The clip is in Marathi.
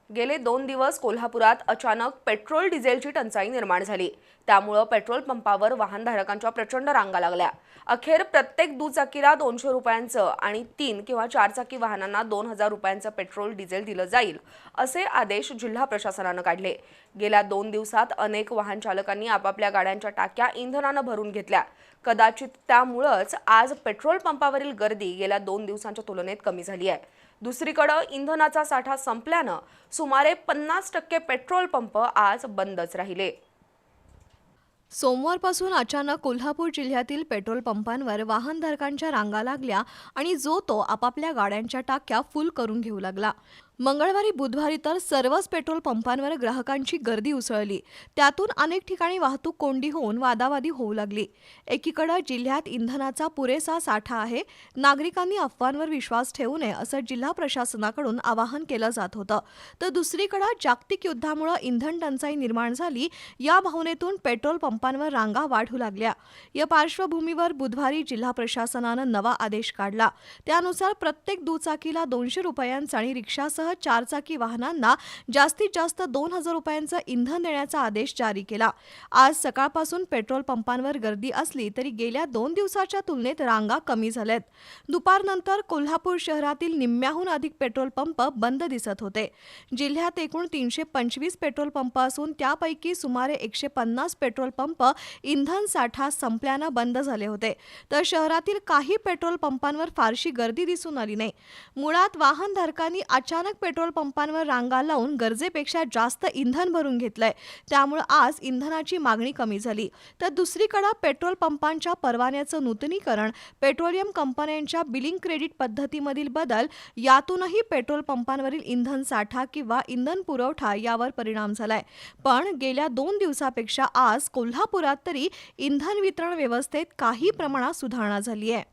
गेले 2 दिवस कोल्हापुरात अचानक पेट्रोल डिझेलची टंचाई निर्माण झाली। त्यामुळे पेट्रोल पंपावर वाहनधारकांच्या प्रचंड रांगा लागल्या। अखेर प्रत्येक दुचाकीला 200 रुपयांचं आणि 3 किंवा 4 चाकी वाहनांना 2000 रुपयांचं पेट्रोल डिझेल दिलं जाईल असे आदेश जिल्हा प्रशासनाने काढले। गेल्या 2 दिवसात अनेक वाहन चालकांनी आपापल्या गाड्यांच्या टाक्या इंधनाने भरून घेतल्या। कदाचित त्यामुळेच आज पेट्रोल पंपावरील गर्दी गेल्या 2 दिवसांच्या तुलनेत कमी झाली आहे। दुसरीकडे इंधनाचा साठा संपल्याने सुमारे 50% पेट्रोल पंप आज बंदच राहिले। सोमवारपासून अचानक कोल्हापूर जिल्ह्यातील पेट्रोल पंपांवर वाहनधारकांच्या रांगा लागल्या आणि जो तो आपापल्या गाड्यांच्या टाक्या फुल करून घेऊ लागला। मंगळवारी बुधवारी तर सर्वच पेट्रोल पंपांवर ग्राहकांची गर्दी उसळली। त्यातून अनेक ठिकाणी वाहतूक कोंडी होऊन वादावादी होऊ लागली। एकीकडे जिल्ह्यात इंधनाचा पुरेसा साठा आहे, नागरिकांनी अफवांवर विश्वास ठेवू नये असं जिल्हा प्रशासनाकडून आवाहन केलं जात होतं, तर दुसरीकडे जागतिक युद्धामुळे इंधन टंचाई निर्माण झाली या भावनेतून पेट्रोल पंपांवर रांगा वाढू लागल्या। या पार्श्वभूमीवर बुधवारी जिल्हा प्रशासनानं नवा आदेश काढला। त्यानुसार प्रत्येक दुचाकीला 200 रुपयांचा आणि रिक्षासह 4 चाकी वाहनांना जास्तीत जास्त 2000 रुपयांचं इंधन देण्याचा आदेश जारी केला। आज सकाळपासून पेट्रोल पंपांवर गर्दी असली तरी गेल्या 2 दिवसाच्या तुलनेत रांगा कमी झाल्यात। दुपारनंतर कोल्हापूर शहरातील निम्म्याहून अधिक पेट्रोल पंप बंद दिसत होते। जिल्ह्यात एकूण 325 पेट्रोल पंप असून त्यापैकी सुमारे 150 पेट्रोल पंप इंधन साठा संपल्याने बंद झाले होते, तर शहरातील काही पेट्रोल पंपांवर फारशी गर्दी दिसून आली नाही। मुळात वाहनधारकांनी अचानक पेट्रोल पंपांवर रांगा लावून गरजेपेक्षा जास्त इंधन भरून घेतलंय, त्यामुळे आज इंधनाची मागणी कमी झाली। तर दुसरीकडे पेट्रोल पंपांच्या परवान्याचं नूतनीकरण, पेट्रोलियम कंपन्यांच्या बिलिंग क्रेडिट पद्धतीमधील बदल यातूनही पेट्रोल पंपांवरील इंधन साठा किंवा इंधन पुरवठा यावर परिणाम झालाय। पण गेल्या 2 दिवसापेक्षा आज कोल्हापुरात तरी इंधन वितरण व्यवस्थेत काही प्रमाणात सुधारणा झाली आहे।